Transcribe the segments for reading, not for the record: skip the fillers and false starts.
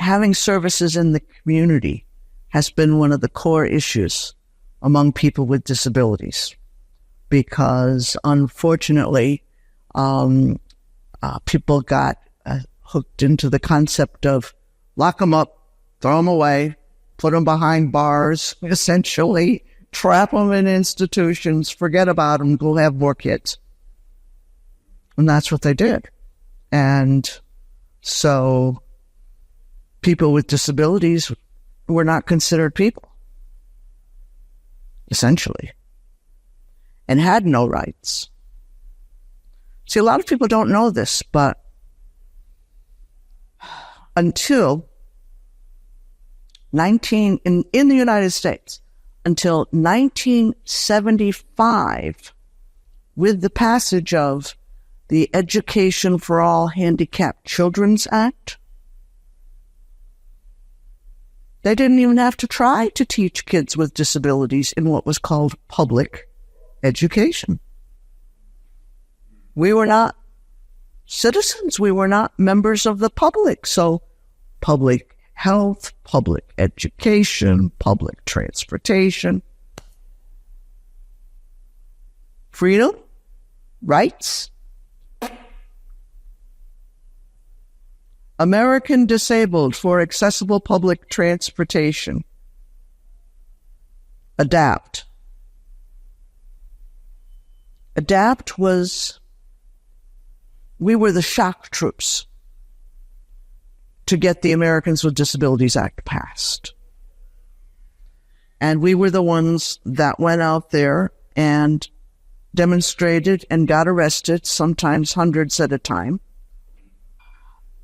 having services in the community has been one of the core issues among people with disabilities, because unfortunately, people got hooked into the concept of lock them up, throw them away, put them behind bars, essentially trap them in institutions, forget about them, go have more kids. And that's what they did. And so people with disabilities were not considered people, essentially, and had no rights. See, a lot of people don't know this, but until in the United States, until 1975, with the passage of the Education for All Handicapped Children's Act, they didn't even have to try to teach kids with disabilities in what was called public education. We were not citizens. We were not members of the public. So public health, public education, public transportation, freedom, rights. American Disabled for Accessible Public Transportation. ADAPT. ADAPT was, we were the shock troops to get the Americans with Disabilities Act passed. And we were the ones that went out there and demonstrated and got arrested, sometimes hundreds at a time.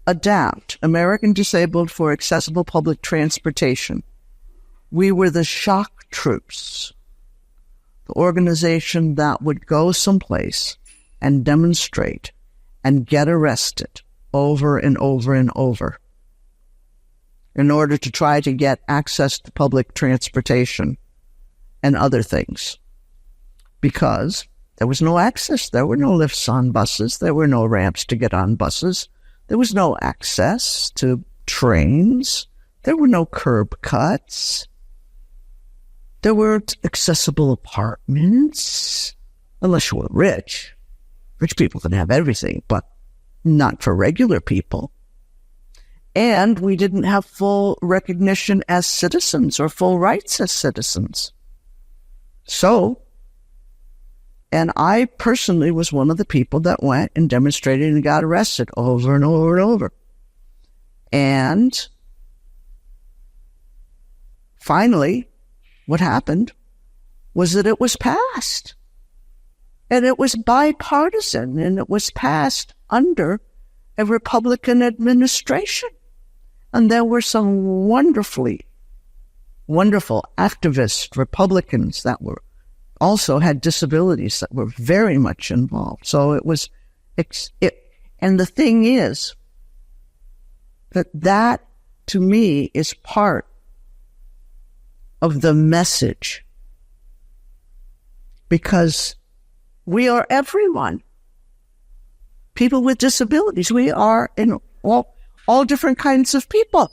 ADAPT, American Disabled for Accessible Public Transportation. We were the shock troops, the organization that would go someplace and demonstrate and get arrested over and over and over in order to try to get access to public transportation and other things. Because there was no access. There were no lifts on buses. There were no ramps to get on buses. There was no access to trains. There were no curb cuts. There weren't accessible apartments, unless you were rich. Rich people can have everything, but not for regular people. And we didn't have full recognition as citizens or full rights as citizens. So, and I personally was one of the people that went and demonstrated and got arrested over and over and over. And finally, what happened was that it was passed. And it was bipartisan, and it was passed under a Republican administration. And there were some wonderful activist Republicans that were also had disabilities that were very much involved. So it was, and the thing is that to me is part of the message, because we are everyone. People with disabilities, we are in all different kinds of people.